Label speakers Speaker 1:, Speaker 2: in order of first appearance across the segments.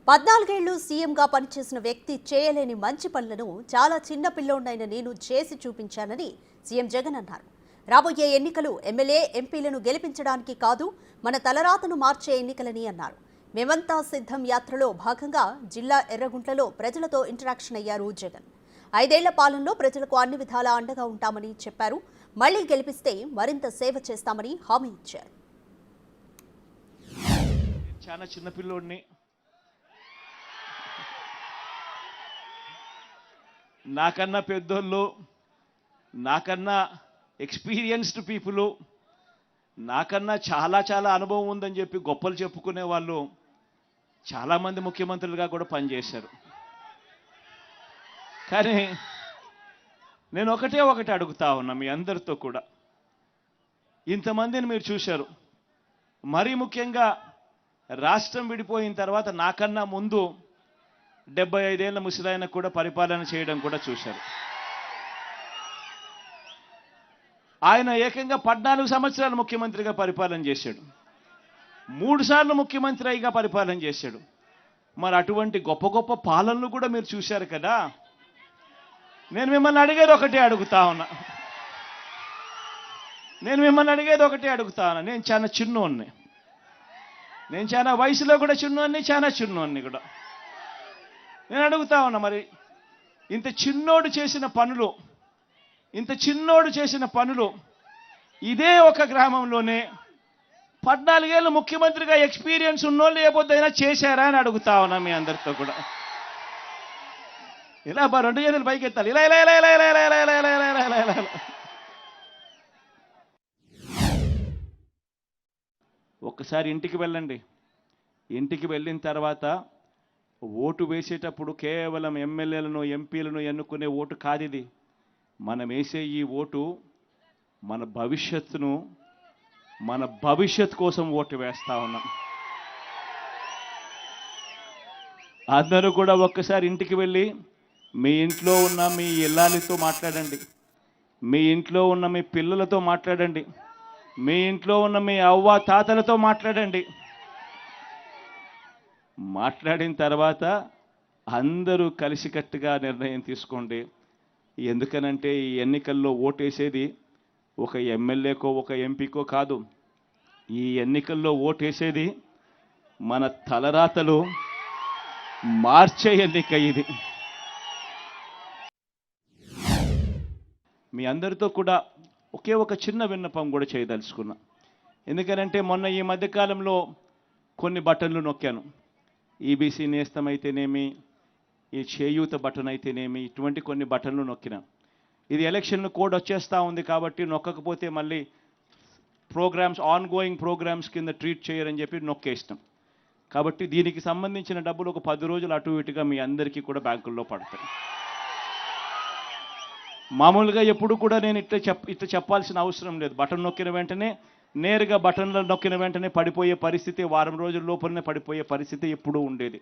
Speaker 1: 14 ఏళ్లు సీఎంగా పనిచేసిన వ్యక్తి చేయలేని మంచి పనులను చాలా చిన్న పిల్లోడైన నేను చేసి చూపించానని సీఎం జగన్ అన్నారు. రాబోయే ఎన్నికలు ఎమ్మెల్యే ఎంపీలను గెలిపించడానికి కాదు, మన తలరాతను మార్చే ఎన్నికలని అన్నారు. మేమంతా సిద్ధం యాత్రలో భాగంగా జిల్లా ఎర్రగుంట్లలో ప్రజలతో ఇంటరాక్షన్ అయ్యారు జగన్. 5 ఏళ్ల పాలనలో ప్రజలకు అన్ని విధాలా అండగా ఉంటామని చెప్పారు. మళ్లీ గెలిపిస్తే మరింత సేవ చేస్తామని హామీ ఇచ్చారు.
Speaker 2: చాలా చిన్న పిల్లోడిని, నాకన్నా పెద్దోళ్ళు, నాకన్నా ఎక్స్పీరియన్స్డ్ పీపుల్, నాకన్నా చాలా చాలా అనుభవం ఉందని చెప్పి గొప్పలు చెప్పుకునే వాళ్ళు చాలామంది ముఖ్యమంత్రులుగా కూడా పనిచేశారు. కానీ నేను ఒకటి అడుగుతా ఉన్నా మీ అందరితో కూడా, ఇంతమందిని మీరు చూశారు. మరీ ముఖ్యంగా రాష్ట్రం విడిపోయిన తర్వాత నాకన్నా ముందు 75 ఏళ్ల ముసలాయన కూడా పరిపాలన చేయడం కూడా చూశారు. ఆయన ఏకంగా 14 సంవత్సరాలు ముఖ్యమంత్రిగా పరిపాలన చేశాడు. 3 సార్లు ముఖ్యమంత్రి అయిగా పరిపాలన చేశాడు. మరి అటువంటి గొప్ప గొప్ప పాలనలు కూడా మీరు చూశారు కదా. నేను మిమ్మల్ని అడిగేది ఒకటే అడుగుతా ఉన్నా. నేను చాలా చిన్నోన్ని, నేను చాలా వయసులో కూడా చిన్నోన్ని, చాలా చిన్నోన్ని కూడా. నేను అడుగుతా ఉన్నా, మరి ఇంత చిన్నోడు చేసిన పనులు ఇదే ఒక గ్రామంలోనే 14 ఏళ్ళు ముఖ్యమంత్రిగా ఎక్స్పీరియన్స్ ఉన్నోళ్ళు ఏ పొద్దుైనా చేశారా అని అడుగుతా ఉన్నా మీ అందరితో కూడా. ఇలా 2 చేతులు పైకి ఎత్తాలి, ఇలా ఇలా ఇలా ఇలా ఇలా ఇలా ఇలా ఇలా ఇలా ఇలా ఇలా ఇలా. ఒక్కసారి ఇంటికి వెళ్ళండి. ఇంటికి వెళ్ళిన తర్వాత ఓటు వేసేటప్పుడు కేవలం ఎమ్మెల్యేలను ఎంపీలను ఎన్నుకునే ఓటు కాదు ఇది. మనం వేసే ఈ ఓటు మన భవిష్యత్ కోసం ఓటు వేస్తా ఉన్నాం. అందరూ కూడా ఒక్కసారి ఇంటికి వెళ్ళి మీ ఇంట్లో ఉన్న మీ ఇల్లాలితో మాట్లాడండి, మీ ఇంట్లో ఉన్న మీ పిల్లలతో మాట్లాడండి, మీ ఇంట్లో ఉన్న మీ అవ్వ తాతలతో మాట్లాడండి. మాట్లాడిన తర్వాత అందరూ కలిసికట్టుగా నిర్ణయం తీసుకోండి. ఎందుకనంటే ఈ ఎన్నికల్లో ఓటేసేది ఒక ఎమ్మెల్యేకో ఒక ఎంపీకో కాదు. ఈ ఎన్నికల్లో ఓటేసేది మన తలరాతలు మార్చే ఎన్నిక ఇది. మీ అందరితో కూడా ఒకే ఒక చిన్న విన్నపం కూడా చేయదలుచుకున్నా. ఎందుకనంటే మొన్న ఈ మధ్యకాలంలో కొన్ని బటన్లు నొక్కాను. ఈబీసీ నేస్తం అయితేనేమి, ఈ చేయూత బటన్ అయితేనేమి, ఇటువంటి కొన్ని బటన్లు నొక్కిన. ఇది ఎలక్షన్ కోడ్ వచ్చేస్తూ ఉంది కాబట్టి నొక్కకపోతే మళ్ళీ ఆన్గోయింగ్ ప్రోగ్రామ్స్ కింద ట్రీట్ చేయరని చెప్పి నొక్కేస్తాం. కాబట్టి దీనికి సంబంధించిన డబ్బులు ఒక 10 రోజులు అటు ఇటుగా మీ అందరికీ కూడా బ్యాంకుల్లో పడతాయి. మామూలుగా ఎప్పుడు కూడా నేను ఇట్లా చెప్పాల్సిన అవసరం లేదు. బటన్ నొక్కిన వెంటనే నేరుగా బటన్లో నొక్కిన వెంటనే పడిపోయే పరిస్థితి, వారం రోజుల లోపలనే పడిపోయే పరిస్థితి ఎప్పుడూ ఉండేది.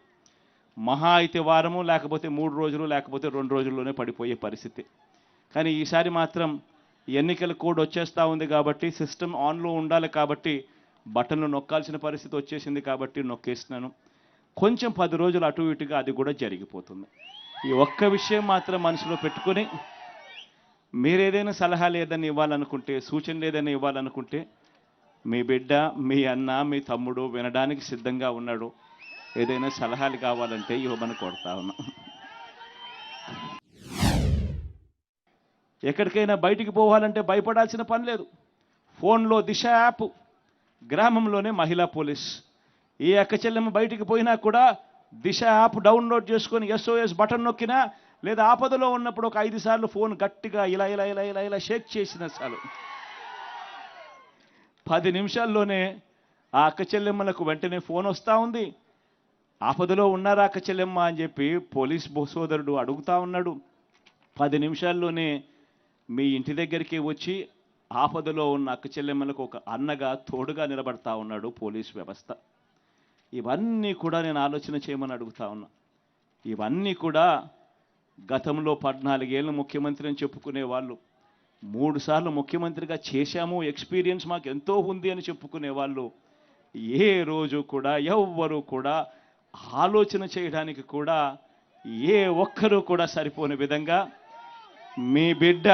Speaker 2: మహా అయితే వారము, లేకపోతే 3 రోజులు, లేకపోతే 2 రోజుల్లోనే పడిపోయే పరిస్థితి. కానీ ఈసారి మాత్రం ఎన్నికల కోడ్ వచ్చేస్తూ ఉంది కాబట్టి, సిస్టమ్ ఆన్లో ఉండాలి కాబట్టి బటన్లు నొక్కాల్సిన పరిస్థితి వచ్చేసింది కాబట్టి నొక్కేస్తున్నాను. కొంచెం 10 రోజులు అటు ఇటుగా అది కూడా జరిగిపోతుంది. ఈ ఒక్క విషయం మాత్రం మనసులో పెట్టుకొని మీరేదైనా సలహాలు ఏదైనా ఇవ్వాలనుకుంటే, సూచనలు ఏదైనా ఇవ్వాలనుకుంటే మీ బిడ్డ, మీ అన్న, మీ తమ్ముడు వినడానికి సిద్ధంగా ఉన్నాడు. ఏదైనా సలహాలు కావాలంటే ఇవ్వమని కోరుతా ఉన్నా. ఎక్కడికైనా బయటికి పోవాలంటే భయపడాల్సిన పని లేదు. ఫోన్లో దిశ యాప్, గ్రామంలోనే మహిళా పోలీస్. ఏ అక్క చెల్లెమ్మ బయటికి పోయినా కూడా దిశ యాప్ డౌన్లోడ్ చేసుకొని SOS బటన్ నొక్కినా, లేదా ఆపదలో ఉన్నప్పుడు ఒక 5 సార్లు ఫోన్ గట్టిగా ఇలా ఇలా ఇలా ఇలా ఇలా షేక్ చేసిన చాలు, 10 నిమిషాల్లోనే ఆ అక్క చెల్లెమ్మలకు వెంటనే ఫోన్ వస్తూ ఉంది. ఆపదలో ఉన్నారా అక్క చెల్లెమ్మ అని చెప్పి పోలీస్ సోదరుడు అడుగుతా ఉన్నాడు. 10 నిమిషాల్లోనే మీ ఇంటి దగ్గరికి వచ్చి ఆపదలో ఉన్న అక్క చెల్లెమ్మలకు ఒక అన్నగా తోడుగా నిలబడతా ఉన్నాడు పోలీస్ వ్యవస్థ. ఇవన్నీ కూడా నేను ఆలోచన చేయమని అడుగుతా ఉన్నా. ఇవన్నీ కూడా గతంలో 14 ఏళ్ళు ముఖ్యమంత్రి అని చెప్పుకునే వాళ్ళు, 3 సార్లు ముఖ్యమంత్రిగా చేశాము, ఎక్స్పీరియన్స్ మాకు ఎంతో ఉంది అని చెప్పుకునే వాళ్ళు ఏ రోజు కూడా ఎవ్వరూ కూడా ఆలోచన చేయడానికి కూడా ఏ ఒక్కరూ కూడా సరిపోని విధంగా మీ బిడ్డ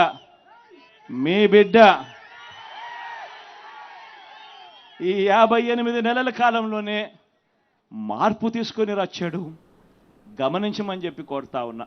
Speaker 2: ఈ 58 నెలల కాలంలోనే మార్పు తీసుకొని వచ్చాడు. గమనించమని చెప్పి కోరుతా ఉన్నా.